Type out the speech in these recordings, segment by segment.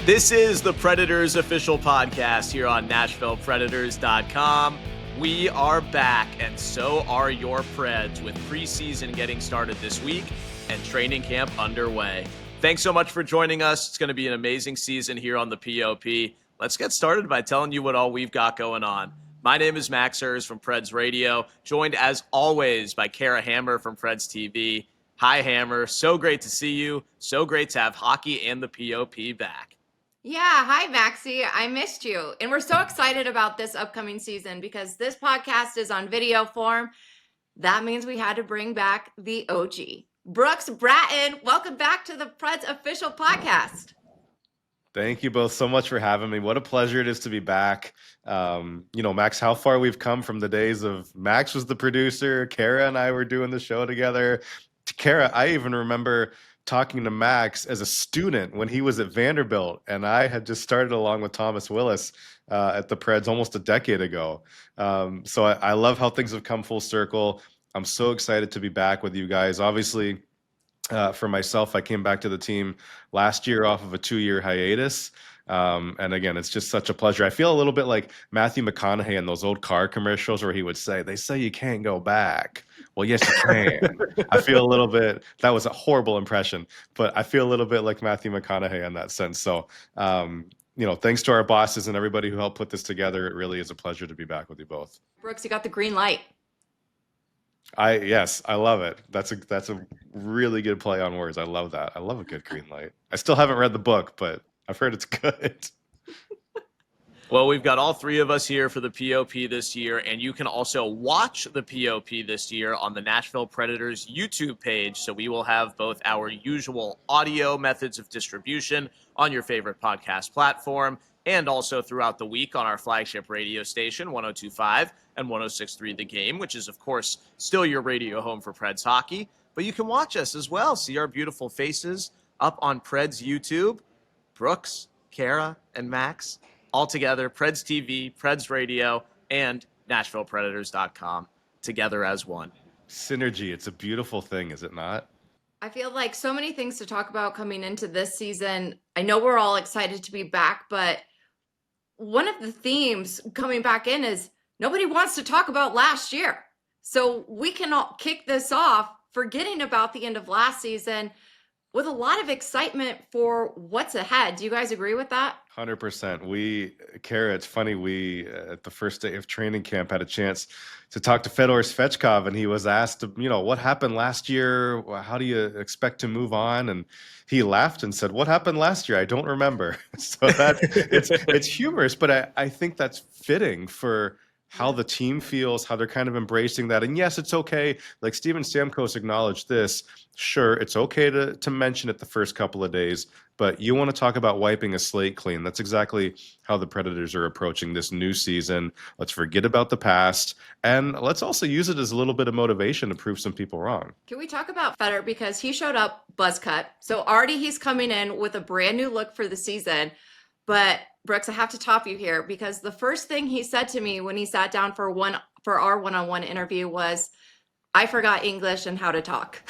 This is the Predators official podcast here on NashvillePredators.com. We are back, and so are your Preds, with preseason getting started this week and training camp underway. Thanks so much for joining us. It's going to be an amazing season here on the POP. Let's get started by telling you what all we've got going on. My name is Max Herz from Preds Radio, joined as always by Kara Hammer from Preds TV. Hi, Hammer. So great to see you. So great to have hockey and the POP back. Yeah, hi, Maxie. I missed you. And we're so excited about this upcoming season because this podcast is on video form. That means we had to bring back the OG. Brooks, Bratten, welcome back to the Preds official podcast. Thank you both so much for having me. What a pleasure it is to be back. Max, how far we've come from the days of Max was the producer, Kara and I were doing the show together. Kara, I even remember talking to Max as a student when he was at Vanderbilt, and I had just started along with Thomas Willis at the Preds almost a decade ago. So I love how things have come full circle. I'm so excited to be back with you guys. Obviously, for myself, I came back to the team last year off of a 2-year hiatus. And again, it's just such a pleasure. I feel a little bit like Matthew McConaughey in those old car commercials where he would say, "They say you can't go back." Well, yes, you can. I feel a little bit, that was a horrible impression, but I feel a little bit like Matthew McConaughey in that sense. So, thanks to our bosses and everybody who helped put this together. It really is a pleasure to be back with you both. Brooks, you got the green light. Yes, I love it. That's a really good play on words. I love that. I love a good green light. I still haven't read the book, but I've heard it's good. Well, we've got all three of us here for the POP this year, and you can also watch the POP this year on the Nashville Predators YouTube page. So we will have both our usual audio methods of distribution on your favorite podcast platform and also throughout the week on our flagship radio station, 102.5 and 106.3 The Game, which is, of course, still your radio home for Preds hockey. But you can watch us as well, see our beautiful faces up on Preds YouTube. Brooks, Kara, and Max, all together, Preds TV, Preds Radio, and NashvillePredators.com, together as one. Synergy, it's a beautiful thing, is it not? I feel like so many things to talk about coming into this season. I know we're all excited to be back, but one of the themes coming back in is nobody wants to talk about last year. So we can all kick this off, forgetting about the end of last season, with a lot of excitement for what's ahead. Do you guys agree with that? 100%. Kara, it's funny, we, at the first day of training camp, had a chance to talk to Fedor Svechkov, and he was asked, what happened last year? How do you expect to move on? And he laughed and said, "What happened last year? I don't remember." So that it's humorous, but I think that's fitting for how the team feels, how they're kind of embracing that. And yes, it's okay. Like Steven Stamkos acknowledged this. Sure, it's okay to mention it the first couple of days, but you want to talk about wiping a slate clean. That's exactly how the Predators are approaching this new season. Let's forget about the past, and let's also use it as a little bit of motivation to prove some people wrong. Can we talk about Fedor? Because he showed up buzz cut. So already he's coming in with a brand new look for the season. But Brooks, I have to top you here because the first thing he said to me when he sat down for our one-on-one interview was, "I forgot English and how to talk."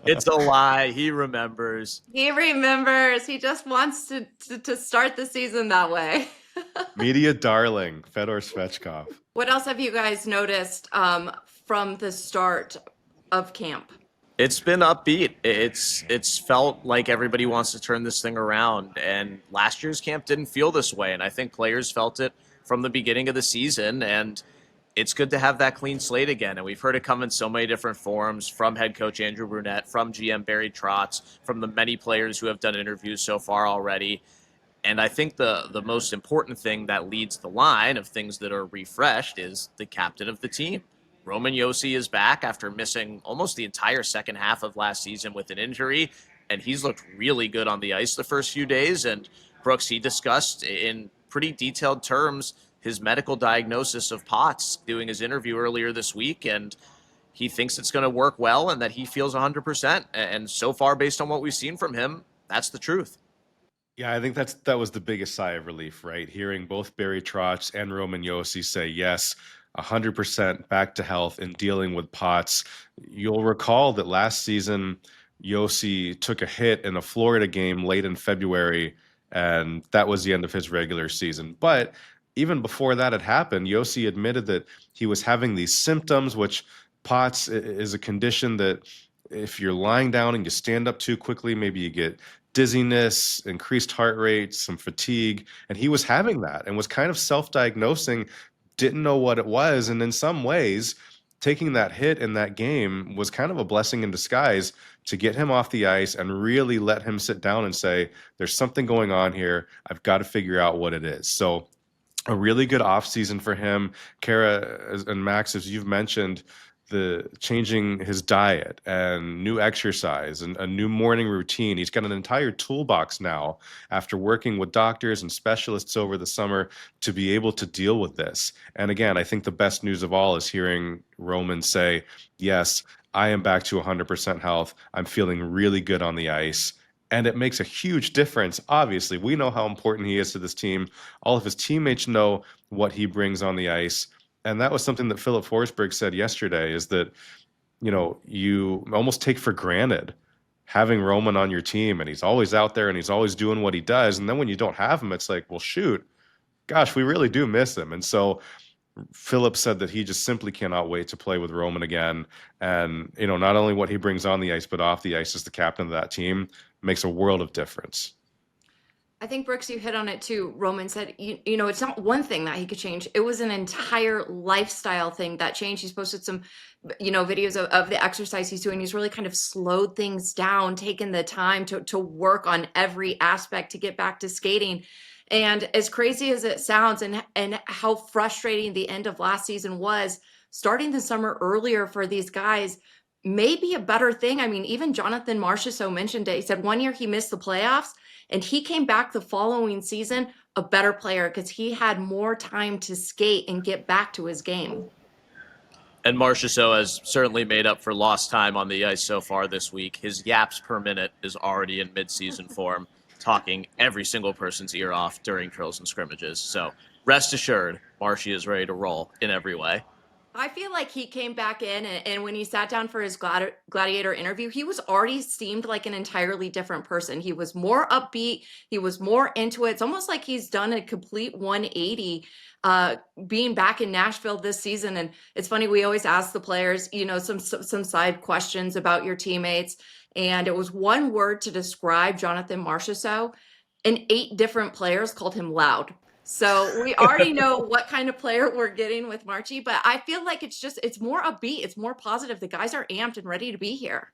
It's a lie. He remembers. He remembers. He just wants to start the season that way. Media darling, Fedor Svechkov. What else have you guys noticed from the start of camp? It's been upbeat. It's felt like everybody wants to turn this thing around, and last year's camp didn't feel this way, and I think players felt it from the beginning of the season, and it's good to have that clean slate again. And we've heard it come in so many different forms, from head coach Andrew Brunette, from GM Barry Trotz, from the many players who have done interviews so far already. And I think the most important thing that leads the line of things that are refreshed is the captain of the team. Roman Josi is back after missing almost the entire second half of last season with an injury, and he's looked really good on the ice the first few days. And Brooks, he discussed in pretty detailed terms his medical diagnosis of POTS doing his interview earlier this week, and he thinks it's going to work well and that he feels 100%. And so far, based on what we've seen from him, that's the truth. Yeah, I think that was the biggest sigh of relief, right? Hearing both Barry Trotz and Roman Josi say yes, 100% back to health and dealing with POTS. You'll recall that last season Yossi took a hit in a Florida game late in February, and that was the end of his regular season. But even before that had happened, Yossi admitted that he was having these symptoms, which POTS is a condition that if you're lying down and you stand up too quickly, maybe you get dizziness, increased heart rate, some fatigue. And he was having that and was kind of self diagnosing, didn't know what it was. And in some ways, taking that hit in that game was kind of a blessing in disguise to get him off the ice and really let him sit down and say, there's something going on here. I've got to figure out what it is. So a really good offseason for him. Kara and Max, as you've mentioned, the changing his diet and new exercise and a new morning routine. He's got an entire toolbox now after working with doctors and specialists over the summer to be able to deal with this. And again, I think the best news of all is hearing Roman say, yes, I am back to 100% health. I'm feeling really good on the ice. And it makes a huge difference. Obviously, we know how important he is to this team. All of his teammates know what he brings on the ice. And that was something that Philip Forsberg said yesterday, is that, you almost take for granted having Roman on your team, and he's always out there and he's always doing what he does. And then when you don't have him, it's like, well, shoot, gosh, we really do miss him. And so Philip said that he just simply cannot wait to play with Roman again. And, not only what he brings on the ice, but off the ice as the captain of that team makes a world of difference. I think, Brooks, you hit on it too. Roman said, it's not one thing that he could change. It was an entire lifestyle thing that changed. He's posted some, videos of the exercise he's doing. He's really kind of slowed things down, taken the time to work on every aspect to get back to skating. And as crazy as it sounds, and how frustrating the end of last season was, starting the summer earlier for these guys may be a better thing. I mean, even Jonathan Marchessault mentioned it. He said one year he missed the playoffs, and he came back the following season a better player because he had more time to skate and get back to his game. And Marchessault has certainly made up for lost time on the ice so far this week. His yaps per minute is already in midseason form, talking every single person's ear off during drills and scrimmages. So rest assured, Marshy is ready to roll in every way. I feel like he came back in, and when he sat down for his Gladiator interview, he was already seemed like an entirely different person. He was more upbeat. He was more into it. It's almost like he's done a complete 180 being back in Nashville this season. And it's funny, we always ask the players, some side questions about your teammates. And it was one word to describe Jonathan Marchessault, and 8 different players called him loud. So we already know what kind of player we're getting with Marchie, but I feel like it's more upbeat. It's more positive. The guys are amped and ready to be here.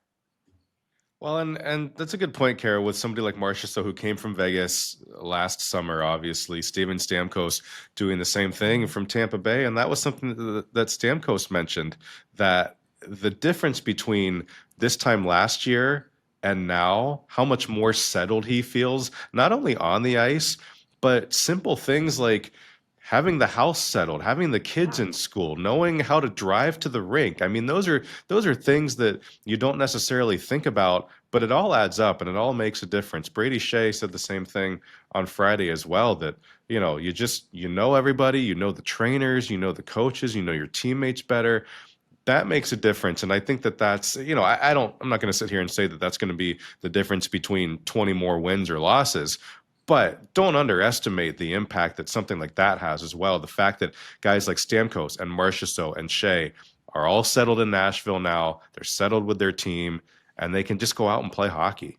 Well, and that's a good point, Kara, with somebody like Marchessault, who came from Vegas last summer, obviously. Steven Stamkos doing the same thing from Tampa Bay. And that was something that Stamkos mentioned, that the difference between this time last year and now, how much more settled he feels, not only on the ice, but simple things like having the house settled, having the kids in school, knowing how to drive to the rink. I mean, those are things that you don't necessarily think about, but it all adds up and it all makes a difference. Brady Shea said the same thing on Friday as well, that, you know everybody, the trainers, the coaches, your teammates better. That makes a difference. And I think that's, I'm not going to sit here and say that that's going to be the difference between 20 more wins or losses. But don't underestimate the impact that something like that has as well. The fact that guys like Stamkos and Marchessault and Shea are all settled in Nashville now. They're settled with their team, and they can just go out and play hockey.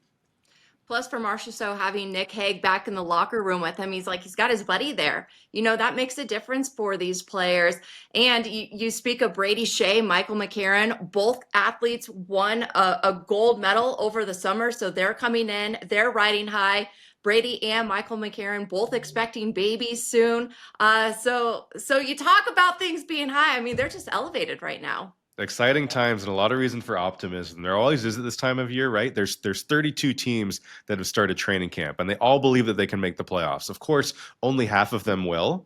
Plus, for Marchessault, having Nick Hague back in the locker room with him, he's got his buddy there. That makes a difference for these players. And you speak of Brady Shea, Michael McCarron, both athletes won a gold medal over the summer. So they're coming in, they're riding high. Brady and Michael McCarron both expecting babies soon. So you talk about things being high. I mean, they're just elevated right now. Exciting times and a lot of reason for optimism. There always is at this time of year, right? There's 32 teams that have started training camp, and they all believe that they can make the playoffs. Of course, only half of them will,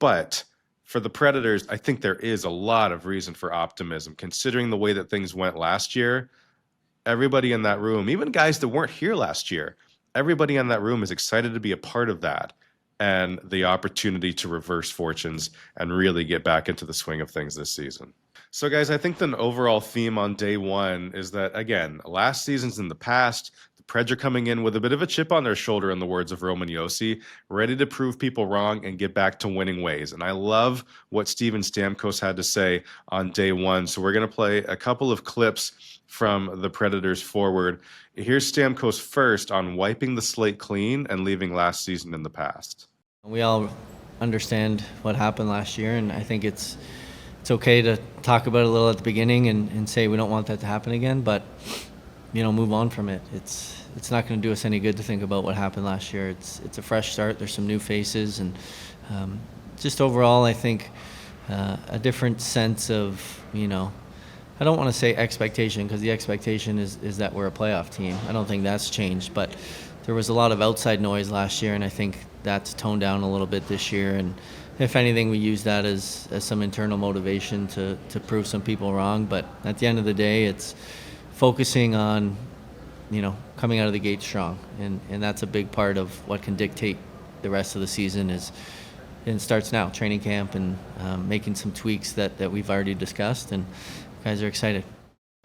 but for the Predators, I think there is a lot of reason for optimism, considering the way that things went last year. Everybody in that room, even guys that weren't here last year, everybody in that room is excited to be a part of that. and the opportunity to reverse fortunes and really get back into the swing of things this season. So, guys, I think the overall theme on day one is that, again, last season's in the past. The Preds are coming in with a bit of a chip on their shoulder, in the words of Roman Josi, ready to prove people wrong and get back to winning ways. And I love what Steven Stamkos had to say on day one. So we're going to play a couple of clips from the Predators forward. Here's Stamkos first on wiping the slate clean and leaving last season in the past. We all understand what happened last year, and I think it's okay to talk about it a little at the beginning and say we don't want that to happen again, but move on from it. It's not going to do us any good to think about what happened last year. It's a fresh start. There's some new faces, and just overall, I think a different sense of I don't want to say expectation, because the expectation is that we're a playoff team. I don't think that's changed, but there was a lot of outside noise last year, and I think that's toned down a little bit this year. And if anything, we use that as some internal motivation to prove some people wrong. But at the end of the day, it's focusing on, coming out of the gate strong. And that's a big part of what can dictate the rest of the season and it starts now, training camp, and making some tweaks that we've already discussed. And guys are excited.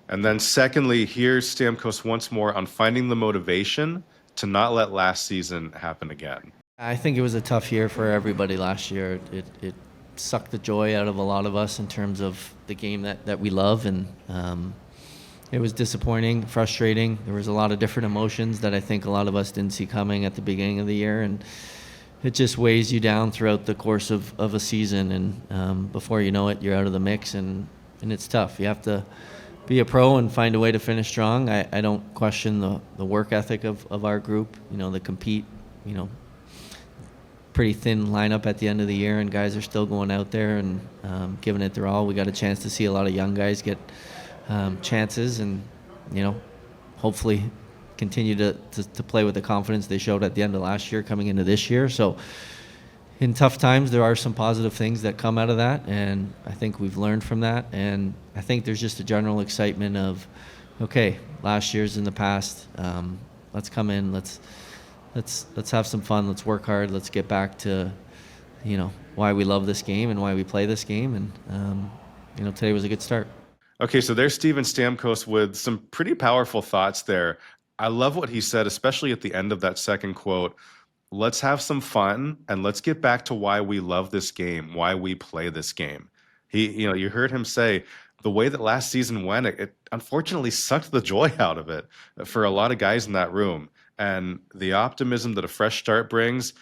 And then secondly, here's Stamkos once more on finding the motivation to not let last season happen again. I think it was a tough year for everybody last year. It sucked the joy out of a lot of us in terms of the game that we love, and it was disappointing, frustrating. There was a lot of different emotions that I think a lot of us didn't see coming at the beginning of the year, and it just weighs you down throughout the course of a season, and before you know it, you're out of the mix, and it's tough. You have to be a pro and find a way to finish strong. I don't question the work ethic of our group, the compete, pretty thin lineup at the end of the year, and guys are still going out there and giving it their all. We got a chance to see a lot of young guys get chances, and hopefully continue to play with the confidence they showed at the end of last year coming into this year. So in tough times, there are some positive things that come out of that, and I think we've learned from that. And I think there's just a general excitement of, okay, last year's in the past. Let's come in. Let's have some fun. Let's work hard. Let's get back to, why we love this game and why we play this game. And today was a good start. Okay, so there's Steven Stamkos with some pretty powerful thoughts there. I love what he said, especially at the end of that second quote. Let's have some fun and let's get back to why we love this game, why we play this game. You heard him say the way that last season went, it unfortunately sucked the joy out of it for a lot of guys in that room. And the optimism that a fresh start brings,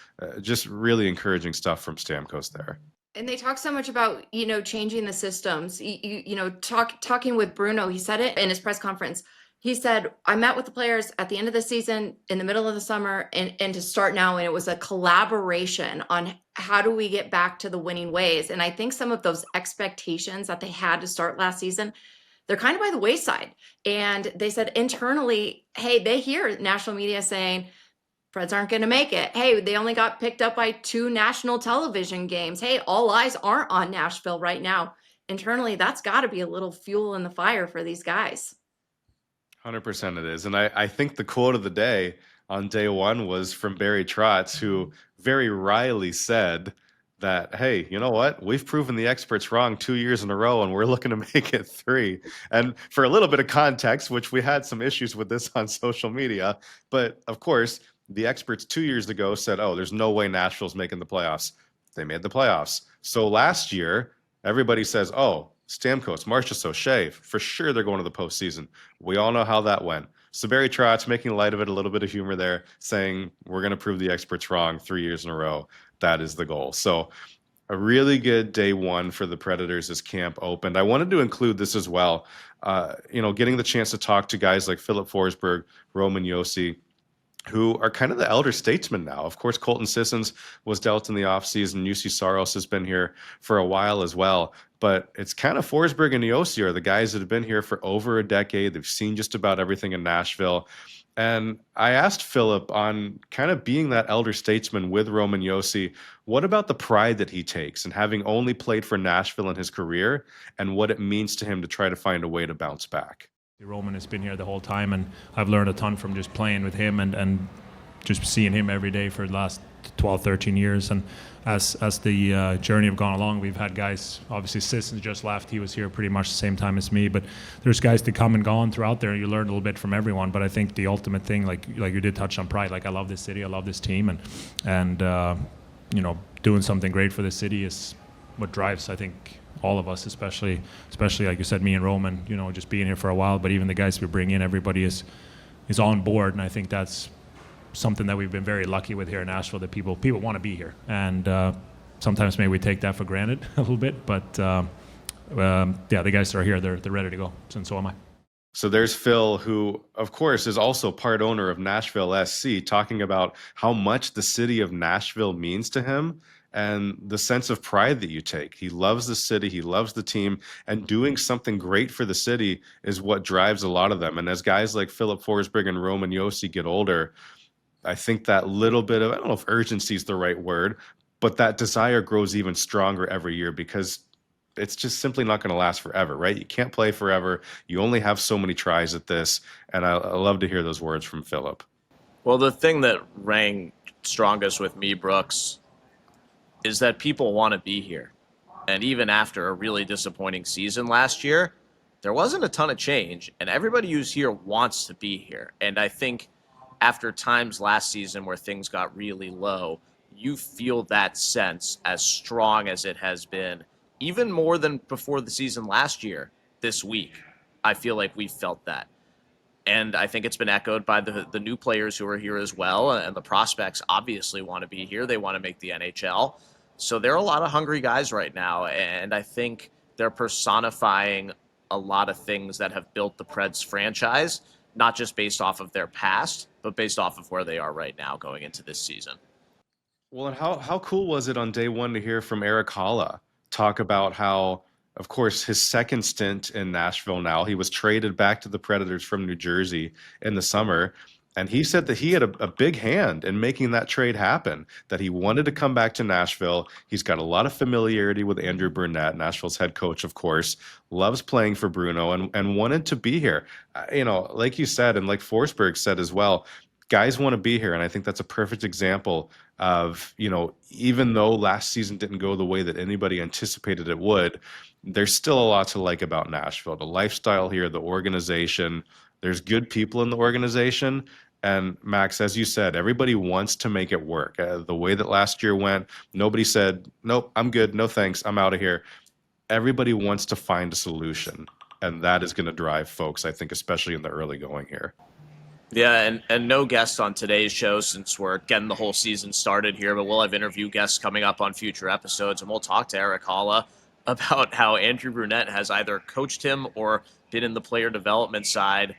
just really encouraging stuff from Stamkos there. And they talk so much about, changing the systems. Talking with Bruno, he said it in his press conference. He said, I met with the players at the end of the season, in the middle of the summer, and to start now. And it was a collaboration on how do we get back to the winning ways. And I think some of those expectations that they had to start last season, they're kind of by the wayside. And they said internally, hey, they hear national media saying, Preds aren't going to make it. Hey, they only got picked up by 2 national television games. Hey, all eyes aren't on Nashville right now. Internally, that's got to be a little fuel in the fire for these guys. 100% it is. And I think the quote of the day on day one was from Barry Trotz, who very wryly said that, hey, you know what? We've proven the experts wrong 2 years in a row, and we're looking to make it 3. And for a little bit of context, which we had some issues with this on social media, but of course, the experts 2 years ago said, oh, there's no way Nashville's making the playoffs. They made the playoffs. So last year, everybody says, oh, Stamkos, Marchessault, Shea, for sure they're going to the postseason. We all know how that went. So Barry Trotz making light of it, a little bit of humor there, saying we're going to prove the experts wrong 3 years in a row. That is the goal. So a really good day one for the Predators as camp opened. I wanted to include this as well. Getting the chance to talk to guys like Philip Forsberg, Roman Josi, who are kind of the elder statesmen now. Of course, Colton Sissons was dealt in the offseason. UC Saros has been here for a while as well. But it's kind of Forsberg and Josi are the guys that have been here for over a decade. They've seen just about everything in Nashville. And I asked Philip on kind of being that elder statesman with Roman Josi, what about the pride that he takes and having only played for Nashville in his career and what it means to him to try to find a way to bounce back? Roman has been here the whole time, and I've learned a ton from just playing with him and just seeing him every day for the last 12, 13 years. And as the journey have gone along, we've had guys, obviously Sisson just left, he was here pretty much the same time as me, but there's guys that come and gone throughout there, and you learn a little bit from everyone. But I think the ultimate thing, like you did touch on pride, like I love this city, I love this team, and you know, doing something great for the city is what drives, I think, all of us, especially like you said, me and Roman, you know, just being here for a while, but even the guys we bring in, everybody is on board, and I think that's something that we've been very lucky with here in Nashville, that people want to be here, and sometimes maybe we take that for granted a little bit, but yeah, the guys that are here, they're ready to go, and so am I. So there's Phil, who, of course, is also part owner of Nashville SC, talking about how much the city of Nashville means to him and the sense of pride that you take. He loves the city, he loves the team, and doing something great for the city is what drives a lot of them. And as guys like Philip Forsberg and Roman Josi get older, I think that little bit of, I don't know if urgency is the right word, but that desire grows even stronger every year, because it's just simply not going to last forever, right? You can't play forever. You only have so many tries at this. And I love to hear those words from Philip. Well, the thing that rang strongest with me, Brooks, is that people want to be here. And even after a really disappointing season last year, there wasn't a ton of change, and everybody who's here wants to be here. And I think after times last season where things got really low, you feel that sense as strong as it has been, even more than before the season last year. This week, I feel like we felt that. And I think it's been echoed by the new players who are here as well. And the prospects obviously want to be here. They want to make the NHL. So there are a lot of hungry guys right now. And I think they're personifying a lot of things that have built the Preds franchise, not just based off of their past, but based off of where they are right now going into this season. Well, and how cool was it on day one to hear from Eric Halla talk about how, of course, his second stint in Nashville now, he was traded back to the Predators from New Jersey in the summer. And he said that he had a big hand in making that trade happen, that he wanted to come back to Nashville. He's got a lot of familiarity with Andrew Brunette, Nashville's head coach, of course, loves playing for Bruno, and wanted to be here. You know, like you said, and like Forsberg said as well, guys want to be here. And I think that's a perfect example of, you know, even though last season didn't go the way that anybody anticipated it would, there's still a lot to like about Nashville. The lifestyle here, the organization, there's good people in the organization. And Max, as you said, everybody wants to make it work. The way that last year went, nobody said, nope, I'm good. No, thanks. I'm out of here. Everybody wants to find a solution. And that is going to drive folks, I think, especially in the early going here. Yeah, and no guests on today's show since we're getting the whole season started here, but we'll have interview guests coming up on future episodes, and we'll talk to Eric Halla about how Andrew Brunette has either coached him or been in the player development side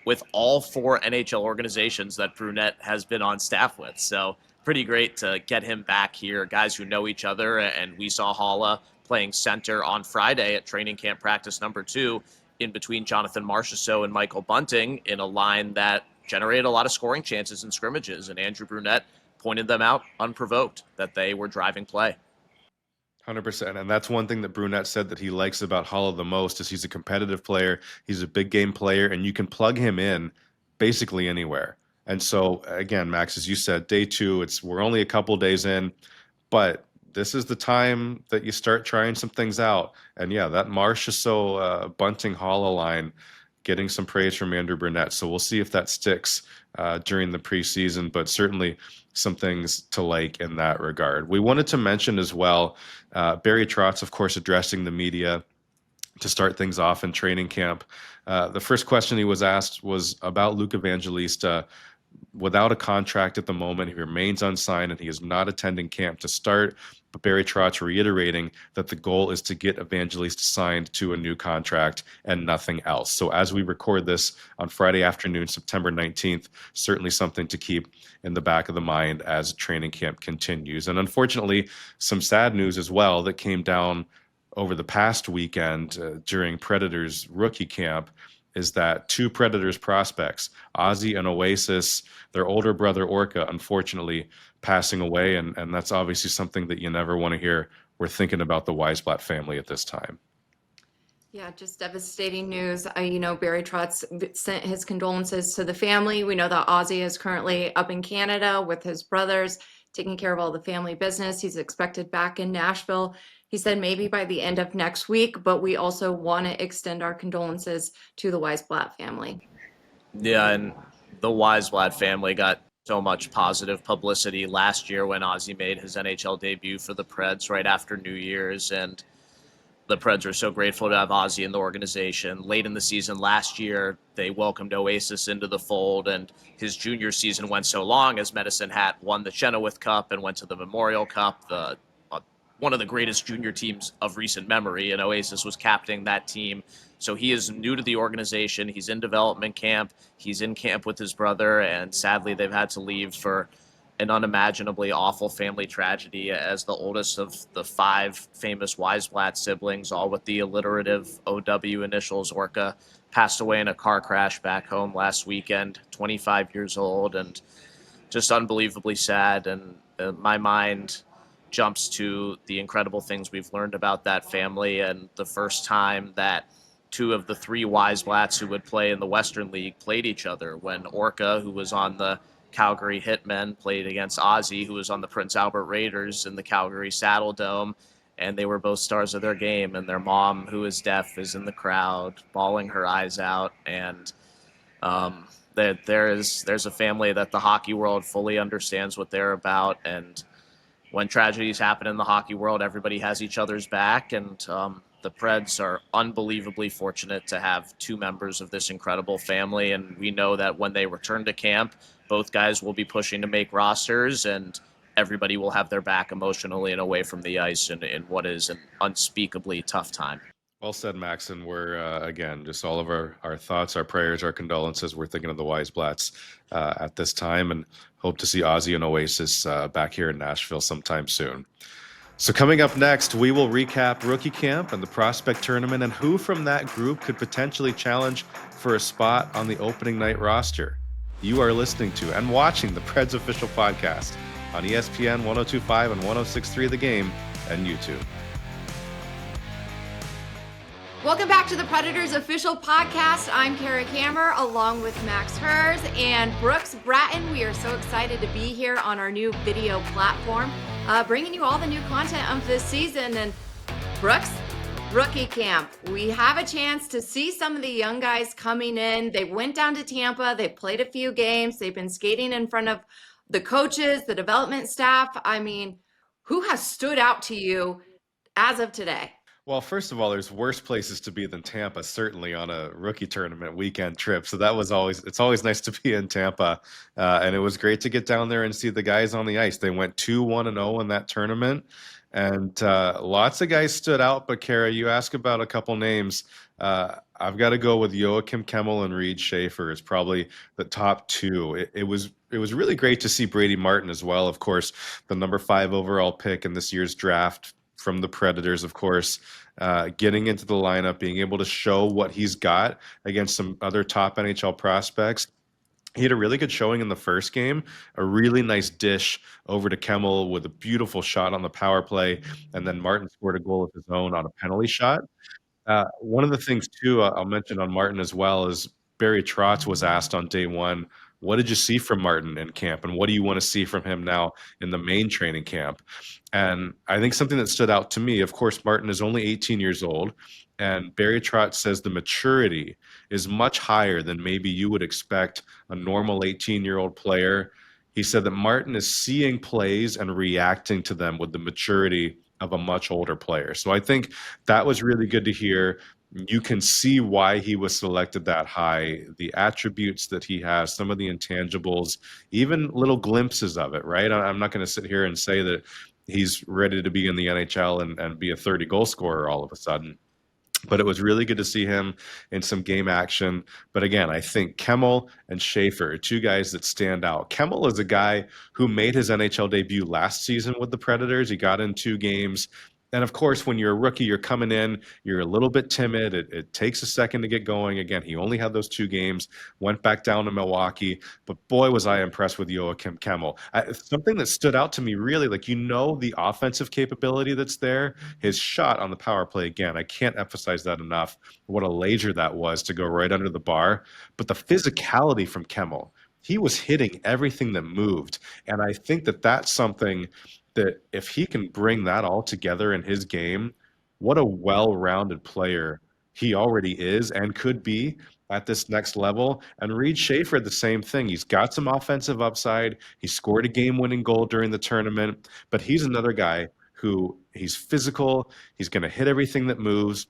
with all four NHL organizations that Brunette has been on staff with. So pretty great to get him back here, guys who know each other. And we saw Halla playing center on Friday at training camp practice number 2 in between Jonathan Marchessault and Michael Bunting in a line that generated a lot of scoring chances in scrimmages. And Andrew Brunette pointed them out unprovoked, that they were driving play. 100%. And that's one thing that Brunette said that he likes about Halla the most is he's a competitive player. He's a big game player, and you can plug him in basically anywhere. And so, again, Max, as you said, day 2, we're only a couple days in, but this is the time that you start trying some things out. And yeah, that Marchessault Bunting Halla line, getting some praise from Andrew Brunette. So we'll see if that sticks during the preseason, but certainly some things to like in that regard. We wanted to mention as well, Barry Trotz, of course, addressing the media to start things off in training camp. The first question he was asked was about Luke Evangelista. Without a contract at the moment, he remains unsigned and he is not attending camp to start. But Barry Trotz reiterating that the goal is to get Evangelista signed to a new contract and nothing else. So as we record this on Friday afternoon, September 19th, certainly something to keep in the back of the mind as training camp continues. And unfortunately, some sad news as well that came down over the past weekend during Predators rookie camp is that 2 Predators prospects, Ozzy and Oasis, their older brother Orca, unfortunately passing away. And that's obviously something that you never want to hear. We're thinking about the Wiseblat family at this time. Yeah, just devastating news. You know, Barry Trotz sent his condolences to the family. We know that Ozzy is currently up in Canada with his brothers taking care of all the family business. He's expected back in Nashville. He said maybe by the end of next week, but we also want to extend our condolences to the Wiseblat family. Yeah, and the Wiseblat family got so much positive publicity last year when Ozzy made his NHL debut for the Preds right after New Year's, and the Preds are so grateful to have Ozzy in the organization. Late in the season last year, they welcomed Oasis into the fold, and his junior season went so long as Medicine Hat won the Chenoweth Cup and went to the Memorial Cup, one of the greatest junior teams of recent memory, and Oasis was captaining that team. So he is new to the organization. He's in development camp. He's in camp with his brother, and sadly, they've had to leave for an unimaginably awful family tragedy as the oldest of the 5 famous Wiseblat siblings, all with the alliterative OW initials, Orca, passed away in a car crash back home last weekend, 25 years old, and just unbelievably sad. And my mind jumps to the incredible things we've learned about that family, and the first time that 2 of the 3 Wiseblats who would play in the Western League played each other, when Orca, who was on the Calgary Hitmen, played against Ozzy, who was on the Prince Albert Raiders in the Calgary Saddle Dome, and they were both stars of their game, and their mom, who is deaf, is in the crowd bawling her eyes out. And there's a family that the hockey world fully understands what they're about, and when tragedies happen in the hockey world, everybody has each other's back, and the Preds are unbelievably fortunate to have 2 members of this incredible family, and we know that when they return to camp, both guys will be pushing to make rosters, and everybody will have their back emotionally and away from the ice in what is an unspeakably tough time. Well said, Max. And we're, again, just all of our thoughts, our prayers, our condolences. We're thinking of the Wiseblats at this time, and hope to see Ozzy and Oasis back here in Nashville sometime soon. So coming up next, we will recap rookie camp and the prospect tournament and who from that group could potentially challenge for a spot on the opening night roster. You are listening to and watching the Preds official podcast on ESPN 102.5 and 106.3 The Game and YouTube. Welcome back to the Predators official podcast. I'm Kara Kammer along with Max Herz and Brooks Bratten. We are so excited to be here on our new video platform, bringing you all the new content of this season. And Brooks, rookie camp. We have a chance to see some of the young guys coming in. They went down to Tampa. They played a few games. They've been skating in front of the coaches, the development staff. I mean, who has stood out to you as of today? Well, first of all, there's worse places to be than Tampa, certainly on a rookie tournament weekend trip. So it's always nice to be in Tampa. And it was great to get down there and see the guys on the ice. They went 2-1-0 in that tournament. And lots of guys stood out. But Kara, you ask about a couple names. I've got to go with Joachim Kemmel and Reed Schaefer is probably the top 2. It was really great to see Brady Martin as well. Of course, the number 5 overall pick in this year's draft from the Predators, of course, getting into the lineup, being able to show what he's got against some other top NHL prospects. He had a really good showing in the first game, a really nice dish over to Kemmel with a beautiful shot on the power play, and then Martin scored a goal of his own on a penalty shot. One of the things, too, I'll mention on Martin as well is Barry Trotz was asked on day 1, what did you see from Martin in camp, and what do you want to see from him now in the main training camp? And I think something that stood out to me, of course, Martin is only 18 years old, and Barry Trotz says the maturity is much higher than maybe you would expect a normal 18-year-old player. He said that Martin is seeing plays and reacting to them with the maturity of a much older player. So I think that was really good to hear. You can see why he was selected that high, the attributes that he has, some of the intangibles, even little glimpses of it, right? I'm not going to sit here and say that he's ready to be in the NHL and be a 30-goal scorer all of a sudden. But it was really good to see him in some game action. But again, I think Kemmel and Schaefer are 2 guys that stand out. Kemmel is a guy who made his NHL debut last season with the Predators. He got in 2 games. And of course, when you're a rookie, you're coming in, you're a little bit timid. It takes a second to get going. Again, he only had those 2 games, went back down to Milwaukee. But boy, was I impressed with Joachim Kemmel. Something that stood out to me really, the offensive capability that's there, his shot on the power play, again, I can't emphasize that enough, what a laser that was to go right under the bar. But the physicality from Kemmel. he was hitting everything that moved. And I think that that's something that if he can bring that all together in his game, what a well-rounded player he already is and could be at this next level. And Reed Schaefer, the same thing. He's got some offensive upside. He scored a game-winning goal during the tournament, but he's another guy who he's physical. He's going to hit everything that moves.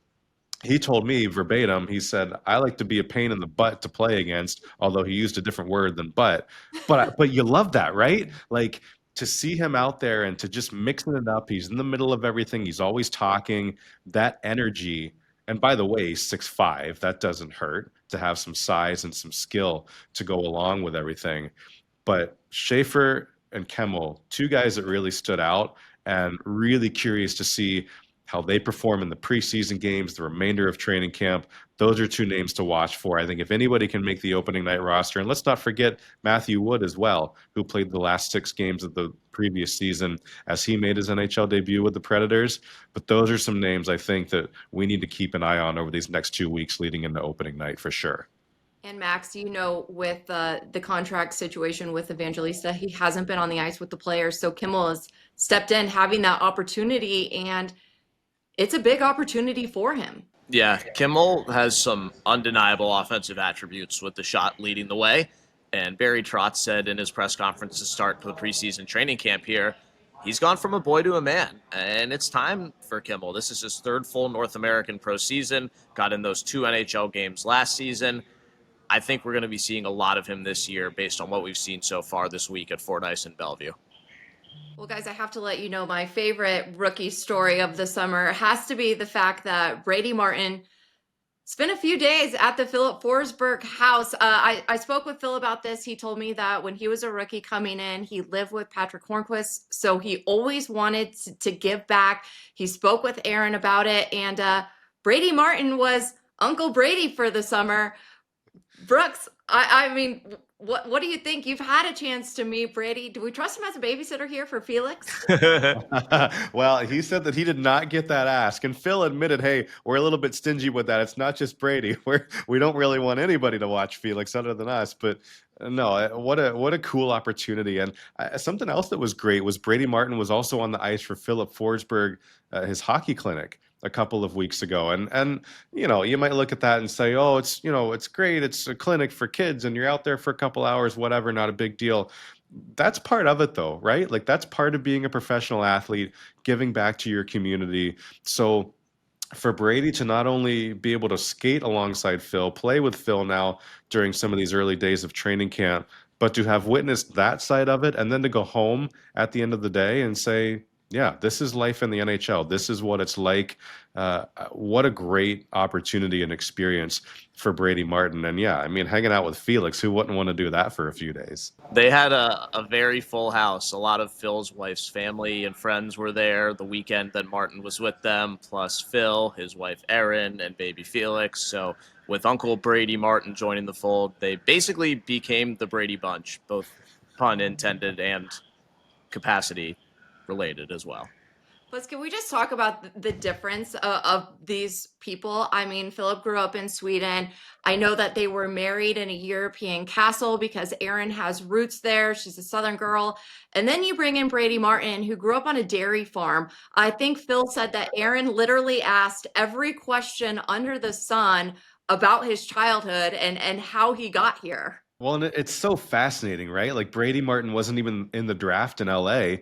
He told me verbatim, he said, I like to be a pain in the butt to play against, although he used a different word than butt. But you love that, right? Like to see him out there and to just mixing it up. He's in the middle of everything. He's always talking, that energy. And by the way, 6'5", that doesn't hurt to have some size and some skill to go along with everything. But Schaefer and Kemmel, two guys that really stood out, and really curious to see how they perform in the preseason games, the remainder of training camp. Those are two names to watch for. I think if anybody can make the opening night roster, and let's not forget Matthew Wood as well, who played the last 6 games of the previous season as he made his NHL debut with the Predators. But those are some names I think that we need to keep an eye on over these next 2 weeks leading into opening night for sure. And Max, with the contract situation with Evangelista, he hasn't been on the ice with the players. So Kimmel has stepped in, having that opportunity, and it's a big opportunity for him. Yeah, Kimmel has some undeniable offensive attributes with the shot leading the way. And Barry Trotz said in his press conference to start the preseason training camp here, he's gone from a boy to a man. And it's time for Kimmel. This is his 3rd full North American pro season, got in those 2 NHL games last season. I think we're going to be seeing a lot of him this year based on what we've seen so far this week at Fordyce and Bellevue. Well, guys, I have to let you know my favorite rookie story of the summer has to be the fact that Brady Martin spent a few days at the Philip Forsberg house. I spoke with Phil about this. He told me that when he was a rookie coming in, he lived with Patrick Hornquist, so he always wanted to give back. He spoke with Aaron about it, and Brady Martin was Uncle Brady for the summer. Brooks, I mean, what do you think? You've had a chance to meet Brady. Do we trust him as a babysitter here for Felix? Well, he said that he did not get that ask, and Phil admitted, "Hey, we're a little bit stingy with that. It's not just Brady. We don't really want anybody to watch Felix other than us." But no, what a cool opportunity. And something else that was great was Brady Martin was also on the ice for Philip Forsberg, his hockey clinic a couple of weeks ago. And you might look at that and say, oh, it's great. It's a clinic for kids and you're out there for a couple hours, whatever, not a big deal. That's part of it though, right? Like that's part of being a professional athlete, giving back to your community. So for Brady to not only be able to skate alongside Phil, play with Phil now during some of these early days of training camp, but to have witnessed that side of it and then to go home at the end of the day and say, yeah, this is life in the NHL. This is what it's like. What a great opportunity and experience for Brady Martin. And yeah, I mean, hanging out with Felix, who wouldn't want to do that for a few days? They had a very full house. A lot of Phil's wife's family and friends were there the weekend that Martin was with them, plus Phil, his wife Erin, and baby Felix. So with Uncle Brady Martin joining the fold, they basically became the Brady Bunch, both pun intended and capacity related as well. Plus, can we just talk about the difference of these people? I mean, Philip grew up in Sweden. I know that they were married in a European castle because Erin has roots there. She's a Southern girl. And then you bring in Brady Martin, who grew up on a dairy farm. I think Phil said that Erin literally asked every question under the sun about his childhood and how he got here. Well, and it's so fascinating, right? Like Brady Martin wasn't even in the draft in LA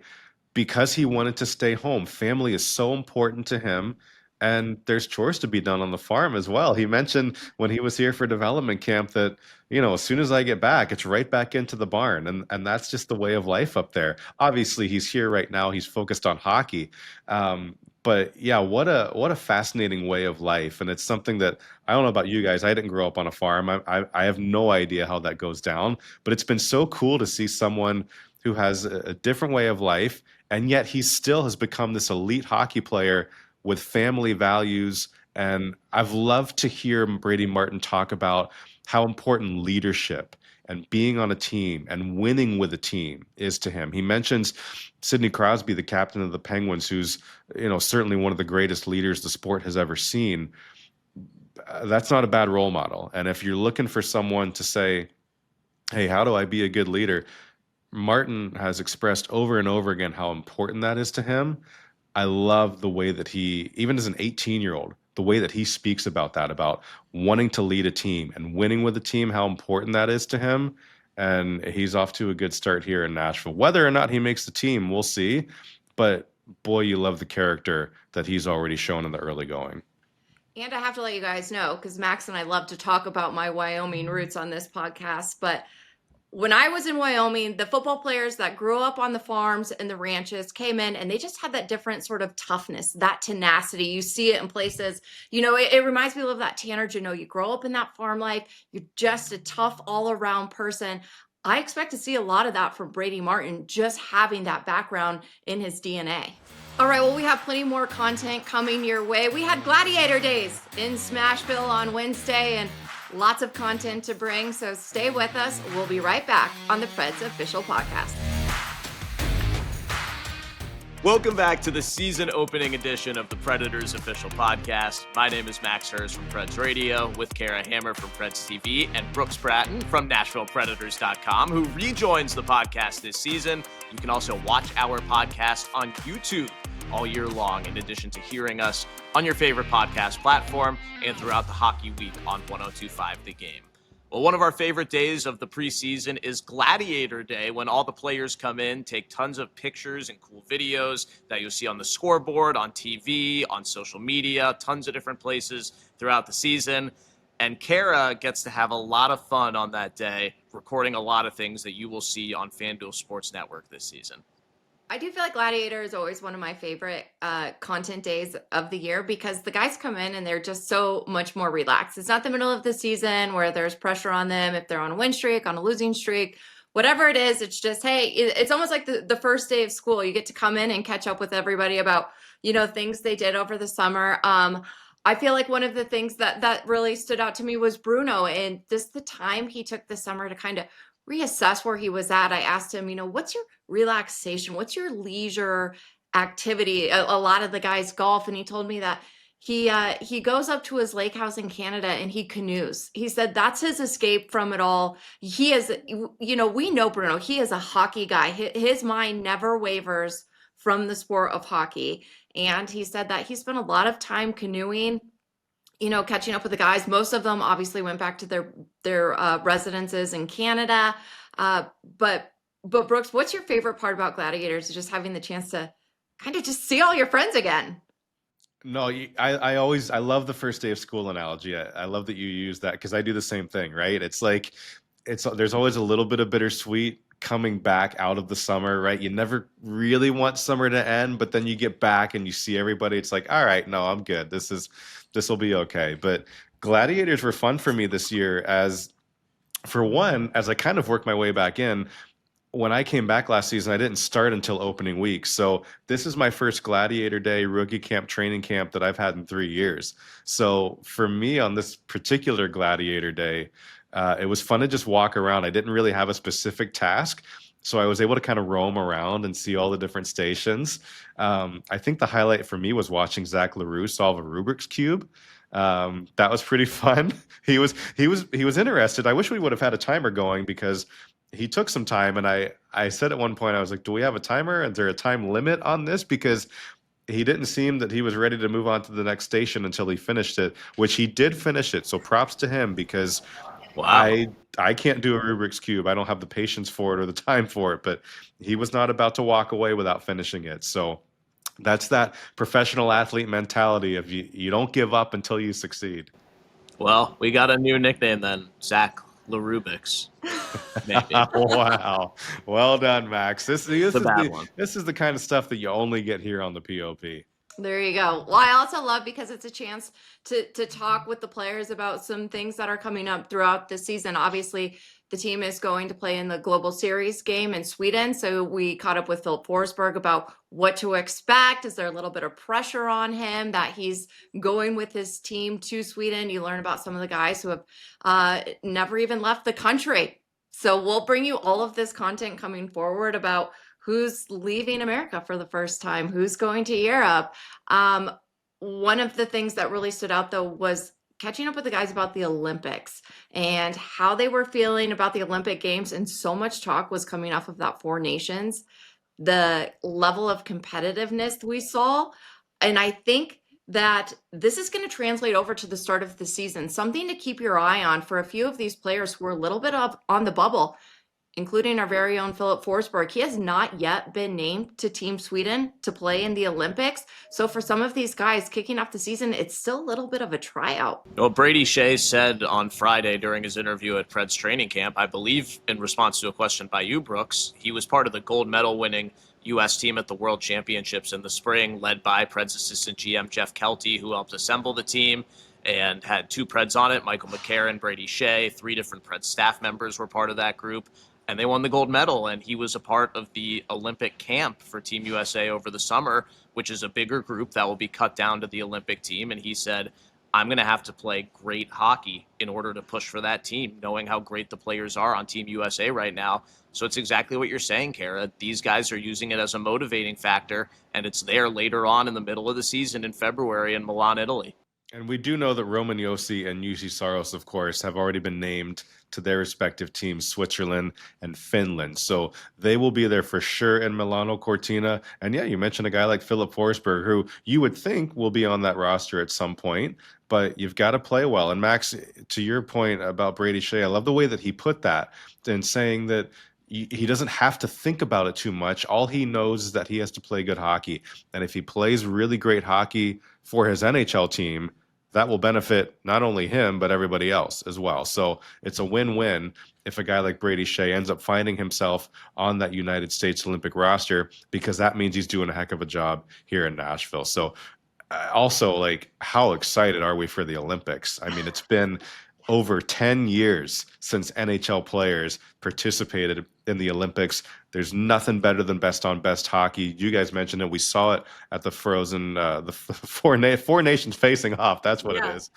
because he wanted to stay home. Family is so important to him, and there's chores to be done on the farm as well. He mentioned when he was here for development camp that, as soon as I get back, it's right back into the barn, and that's just the way of life up there. Obviously, he's here right now. He's focused on hockey. But yeah, what a fascinating way of life. And it's something that I don't know about you guys. I didn't grow up on a farm. I have no idea how that goes down, but it's been so cool to see someone who has a different way of life, and yet he still has become this elite hockey player with family values. And I've loved to hear Brady Martin talk about how important leadership and being on a team and winning with a team is to him. He mentions Sidney Crosby, the captain of the Penguins, who's certainly one of the greatest leaders the sport has ever seen. That's not a bad role model. And if you're looking for someone to say, hey, how do I be a good leader? Martin has expressed over and over again how important that is to him. I love the way that he, even as an 18-year-old, the way that he speaks about that, about wanting to lead a team and winning with a team, how important that is to him. And he's off to a good start here in Nashville. Whether or not he makes the team, we'll see. But boy, you love the character that he's already shown in the early going. And I have to let you guys know, because Max and I love to talk about my Wyoming roots on this podcast, but when I was in Wyoming, the football players that grew up on the farms and the ranches came in and they just had that different sort of toughness, that tenacity. You see it in places, it reminds me of that Tanner Janot. You grow up in that farm life, you're just a tough all around person. I expect to see a lot of that from Brady Martin, just having that background in his DNA. All right, well, we have plenty more content coming your way. We had Gladiator Days in Smashville on Wednesday and lots of content to bring, so stay with us. We'll be right back on the Preds Official Podcast. Welcome back to the season opening edition of the Predators Official Podcast. My name is Max Herz from Preds Radio, with Kara Hammer from Preds TV and Brooks Bratten from NashvillePredators.com, who rejoins the podcast this season. You can also watch our podcast on YouTube all year long, in addition to hearing us on your favorite podcast platform and throughout the hockey week on 102.5 The Game. Well, one of our favorite days of the preseason is Gladiator Day, when all the players come in, take tons of pictures and cool videos that you'll see on the scoreboard, on TV, on social media, tons of different places throughout the season. And Kara gets to have a lot of fun on that day, recording a lot of things that you will see on FanDuel Sports Network this season. I do feel like Gladiator is always one of my favorite content days of the year, because the guys come in and they're just so much more relaxed. It's not the middle of the season where there's pressure on them if they're on a win streak, on a losing streak, whatever it is. It's just, hey, it's almost like the first day of school. You get to come in and catch up with everybody about, things they did over the summer. I feel like one of the things that really stood out to me was Bruno, and just the time he took this summer to kind of reassess where he was at. I asked him, what's your relaxation? What's your leisure activity? A lot of the guys golf, and he told me that he goes up to his lake house in Canada and he canoes. He said that's his escape from it all. He is, we know Bruno, he is a hockey guy. His mind never wavers from the sport of hockey. And he said that he spent a lot of time canoeing, catching up with the guys. Most of them obviously went back to their residences in Canada. But Brooks, what's your favorite part about Gladiators? Just having the chance to kind of just see all your friends again. No, I love the first day of school analogy. I love that you use that, because I do the same thing, right? It's like, there's always a little bit of bittersweet coming back out of the summer, right? You never really want summer to end, but then you get back and you see everybody. It's like, all right, no, I'm good. This will be okay. But Gladiators were fun for me this year, as I kind of worked my way back in. When I came back last season, I didn't start until opening week. So this is my first Gladiator Day rookie camp training camp that I've had in 3 years. So for me, on this particular Gladiator Day, it was fun to just walk around. I didn't really have a specific task, so I was able to kind of roam around and see all the different stations. I think the highlight for me was watching Zach LaRue solve a Rubik's Cube. That was pretty fun. He was interested. I wish we would have had a timer going, because he took some time, and I said at one point, I was like, do we have a timer? Is there a time limit on this? Because he didn't seem that he was ready to move on to the next station until he finished it, which he did finish it. So props to him, because Wow. I can't do a Rubik's Cube. I don't have the patience for it or the time for it, but he was not about to walk away without finishing it. So that's that professional athlete mentality of you don't give up until you succeed. Well, we got a new nickname then, Zach LaRubix. Maybe. Wow. Well done, Max. This is the kind of stuff that you only get here on the POP. There you go. Well, I also love, because it's a chance to talk with the players about some things that are coming up throughout the season. Obviously, the team is going to play in the Global Series game in Sweden. So we caught up with Philip Forsberg about what to expect. Is there a little bit of pressure on him that he's going with his team to Sweden? You learn about some of the guys who have never even left the country. So we'll bring you all of this content coming forward about who's leaving America for the first time, who's going to Europe. One of the things that really stood out, though, was catching up with the guys about the Olympics and how they were feeling about the Olympic Games. And so much talk was coming off of that Four Nations, the level of competitiveness we saw. And I think that this is going to translate over to the start of the season, something to keep your eye on for a few of these players who are a little bit up on the bubble, including our very own Philip Forsberg. He has not yet been named to Team Sweden to play in the Olympics. So for some of these guys kicking off the season, it's still a little bit of a tryout. Well, Brady Shea said on Friday during his interview at Preds training camp, I believe in response to a question by you, Brooks, he was part of the gold medal winning U.S. team at the World Championships in the spring, led by Preds assistant GM Jeff Kelty, who helped assemble the team and had 2 Preds on it, Michael McCarron, Brady Shea, 3 different Preds staff members were part of that group. And they won the gold medal, and he was a part of the Olympic camp for Team USA over the summer, which is a bigger group that will be cut down to the Olympic team. And he said, I'm going to have to play great hockey in order to push for that team, knowing how great the players are on Team USA right now. So it's exactly what you're saying, Kara. These guys are using it as a motivating factor, and it's there later on in the middle of the season in February in Milan, Italy. And we do know that Roman Josi and Jussi Saros, of course, have already been named to their respective teams, Switzerland and Finland. So they will be there for sure in Milano Cortina. And yeah, you mentioned a guy like Philip Forsberg, who you would think will be on that roster at some point, but you've got to play well. And Max, to your point about Brady Shea, I love the way that he put that in saying that he doesn't have to think about it too much. All he knows is that he has to play good hockey. And if he plays really great hockey for his NHL team, that will benefit not only him, but everybody else as well. So it's a win-win if a guy like Brady Shea ends up finding himself on that United States Olympic roster, because that means he's doing a heck of a job here in Nashville. So also, like, how excited are we for the Olympics? I mean, it's been over 10 years since NHL players participated in the Olympics. There's nothing better than best on best hockey. You guys mentioned it. We saw it at the Frozen, the four nations facing off. That's what it is.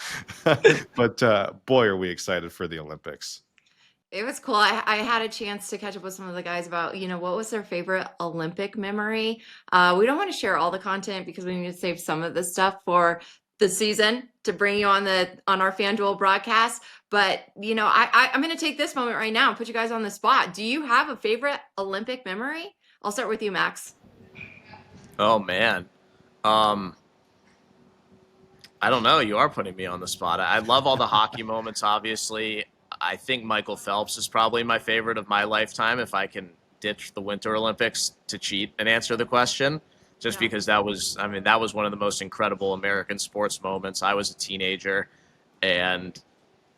But boy, are we excited for the Olympics. It was cool. I had a chance to catch up with some of the guys about, what was their favorite Olympic memory. We don't want to share all the content because we need to save some of the stuff for the season to bring you on our FanDuel broadcast. But, I'm going to take this moment right now and put you guys on the spot. Do you have a favorite Olympic memory? I'll start with you, Max. Oh, man. I don't know. You are putting me on the spot. I love all the hockey moments, obviously. I think Michael Phelps is probably my favorite of my lifetime, if I can ditch the Winter Olympics to cheat and answer the question. Just because that was one of the most incredible American sports moments. I was a teenager, and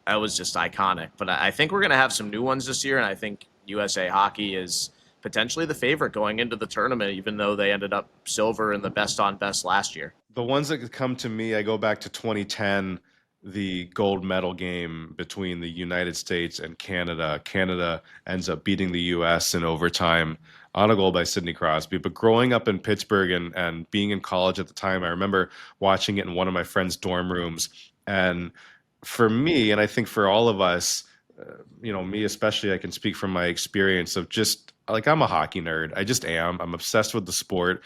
that was just iconic. But I think we're going to have some new ones this year, and I think USA Hockey is potentially the favorite going into the tournament, even though they ended up silver in the best on best last year. The ones that come to me, I go back to 2010, the gold medal game between the United States and Canada. Canada ends up beating the U.S. in overtime on a goal by Sidney Crosby. But growing up in Pittsburgh and being in college at the time, I remember watching it in one of my friend's dorm rooms. And for me, and I think for all of us, me especially, I can speak from my experience of just, like, I'm a hockey nerd. I just am. I'm obsessed with the sport.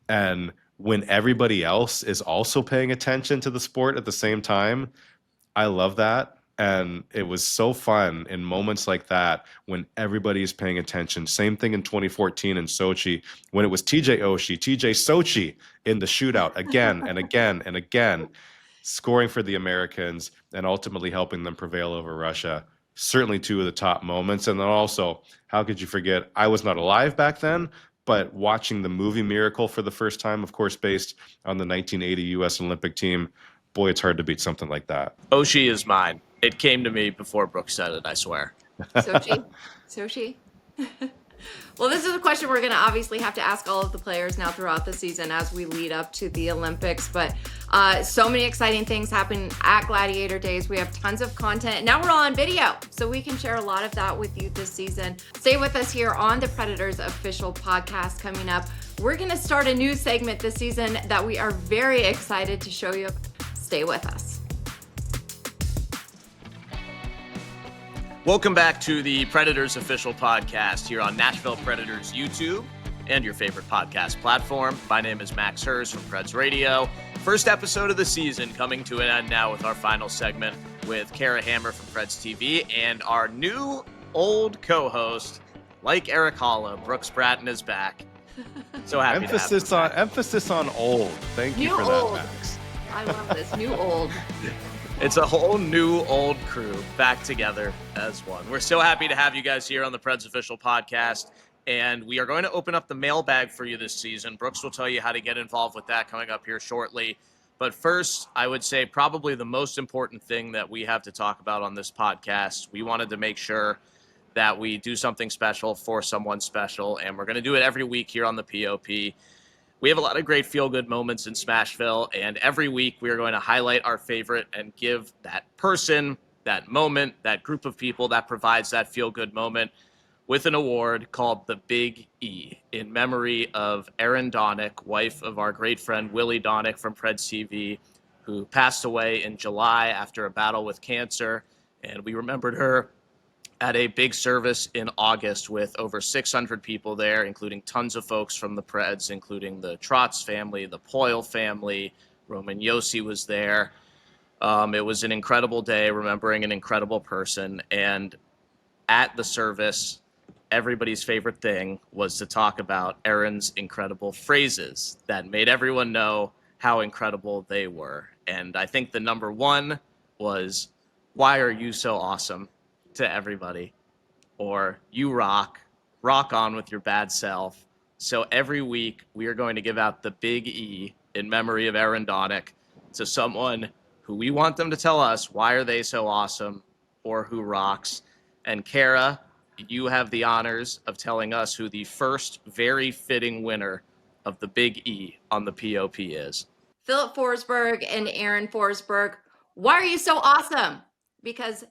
And when everybody else is also paying attention to the sport at the same time, I love that. And it was so fun in moments like that when everybody is paying attention. Same thing in 2014 in Sochi, when it was TJ Sochi in the shootout again and again and again, scoring for the Americans and ultimately helping them prevail over Russia. Certainly 2 of the top moments. And then also, how could you forget, I was not alive back then, but watching the movie Miracle for the first time, of course, based on the 1980 U.S. Olympic team, boy, it's hard to beat something like that. Oshie is mine. It came to me before Brooks said it, I swear. Sochi. Well, this is a question we're going to obviously have to ask all of the players now throughout the season as we lead up to the Olympics. But so many exciting things happen at Gladiator Days. We have tons of content. Now we're all on video, so we can share a lot of that with you this season. Stay with us here on the Predators official podcast. Coming up, we're going to start a new segment this season that we are very excited to show you. Stay with us. Welcome back to the Predators official podcast here on Nashville Predators YouTube. and your favorite podcast platform. My name is Max Herz from Preds Radio. First episode of the season coming to an end now with our final segment with Kara Hammer from Preds TV and our new old co-host, like Eric Holla, Brooks Bratten is back. So happy emphasis to have him back. Emphasis on old. Thank you for old. that, Max. I love this. New old. It's a whole new old crew back together as one. We're so happy to have you guys here on the Preds Official Podcast, and we are going to open up the mailbag for you this season. Brooks will tell you how to get involved with that coming up here shortly. But first, I would say probably the most important thing that we have to talk about on this podcast, we wanted to make sure that we do something special for someone special, and we're going to do it every week here on the POP. We have a lot of great feel-good moments in Smashville, and every week we are going to highlight our favorite and give that person, that moment, that group of people that provides that feel-good moment with an award called the Big E in memory of Erin Donick, wife of our great friend Willie Donick from Preds TV, who passed away in July after a battle with cancer, and we remembered her at a big service in August with over 600 people there, including tons of folks from the Preds, including the Trotz family, the Poyle family. Roman Yossi was there. It was an incredible day, remembering an incredible person. And at the service, everybody's favorite thing was to talk about Erin's incredible phrases that made everyone know how incredible they were. And I think the number one was, "Why are you so awesome?" to everybody, or "You rock on with your bad self." So every week we are going to give out the Big E in memory of Erin Donick to someone who we want them to tell us why are they so awesome or who rocks. And Kara, you have the honors of telling us who the first very fitting winner of the Big E on the POP is. Philip Forsberg and Aaron Forsberg. Why are you so awesome? Because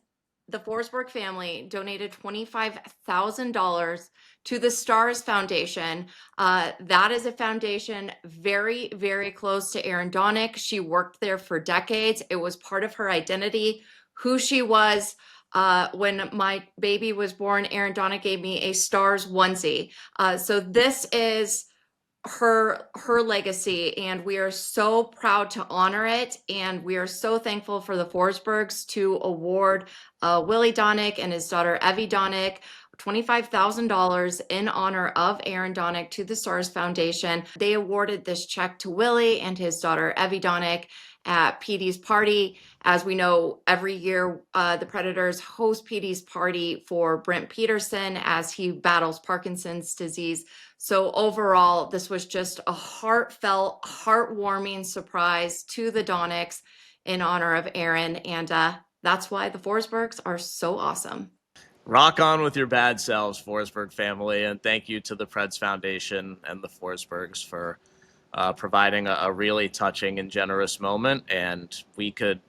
the Forsberg family donated $25,000 to the Stars Foundation. That is a foundation very, very close to Erin Donick. She worked there for decades. It was part of her identity, who she was. When my baby was born, Erin Donick gave me a Stars onesie. So this is her legacy, and we are so proud to honor it, and we are so thankful for the Forsbergs to award Willie Donick and his daughter Evie Donick $25,000 in honor of Erin Donick to the Stars Foundation. They awarded this check to Willie and his daughter Evie Donick at PD's party. As we know, every year the Predators host PD's party for Brent Peterson as he battles Parkinson's disease. So overall, this was just a heartfelt, heartwarming surprise to the Donicks in honor of Erin, and that's why the Forsbergs are so awesome. Rock on with your bad selves, Forsberg family, and thank you to the Preds Foundation and the Forsbergs for providing a really touching and generous moment. And we could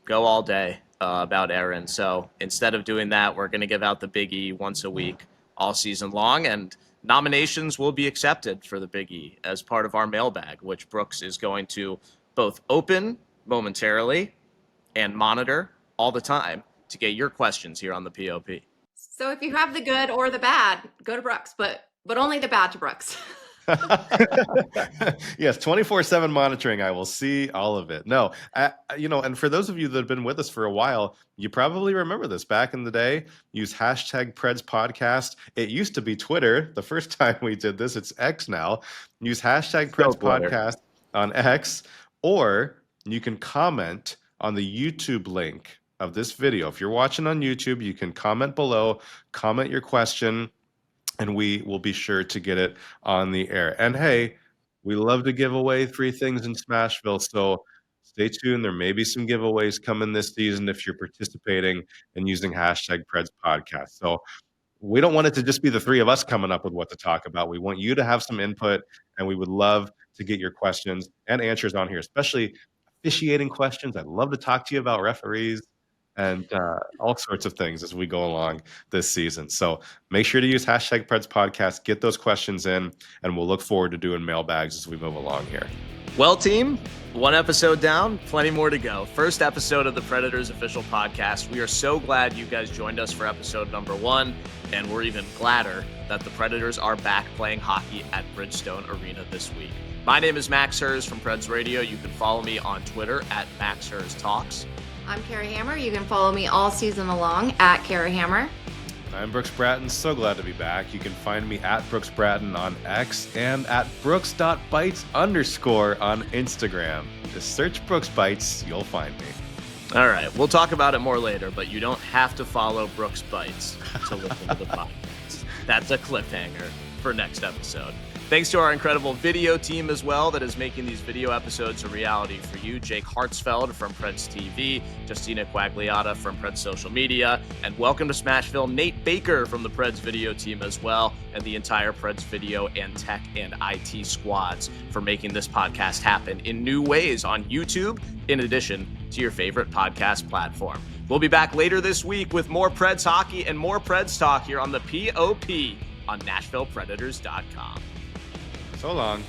go all day about Erin. So instead of doing that, we're going to give out the Big E once a week all season long, and nominations will be accepted for the Big E as part of our mailbag, which Brooks is going to both open momentarily and monitor all the time to get your questions here on the POP. So if you have the good or the bad, go to Brooks, but only the bad to Brooks. Yes, 24/7 monitoring. I will see all of it. No, and for those of you that have been with us for a while, you probably remember this. Back in the day, use hashtag Preds Podcast. It used to be Twitter. The first time we did this, it's X now. Use hashtag Preds Podcast on X, or you can comment on the YouTube link of this video. If you're watching on YouTube, you can comment below, comment your question, and we will be sure to get it on the air. And hey, we love to give away 3 things in Smashville, so stay tuned. There may be some giveaways coming this season if you're participating and using hashtag Preds Podcast. So we don't want it to just be the 3 of us coming up with what to talk about. We want you to have some input, and we would love to get your questions and answers on here, especially officiating questions. I'd love to talk to you about referees and all sorts of things as we go along this season. So make sure to use hashtag Preds Podcast, get those questions in, and we'll look forward to doing mailbags as we move along here. Well, team, one episode down, plenty more to go. First episode of the Predators official podcast. We are so glad you guys joined us for episode number 1, and we're even gladder that the Predators are back playing hockey at Bridgestone Arena this week. My name is Max Herz from Preds Radio. You can follow me on Twitter at MaxHerzTalks. I'm Kara Hammer. You can follow me all season long at Kara Hammer. I'm Brooks Bratten. So glad to be back. You can find me at Brooks Bratten on X and at Brooks.Bites_ on Instagram. Just search Brooks Bites, you'll find me. All right, we'll talk about it more later, but you don't have to follow Brooks Bites to listen to the podcast. That's a cliffhanger for next episode. Thanks to our incredible video team as well that is making these video episodes a reality for you. Jake Hartzfeld from Preds TV, Justina Quagliata from Preds Social Media, and welcome to Smashville, Nate Baker from the Preds video team as well, and the entire Preds video and tech and IT squads for making this podcast happen in new ways on YouTube, in addition to your favorite podcast platform. We'll be back later this week with more Preds hockey and more Preds talk here on the POP on NashvillePredators.com. So long.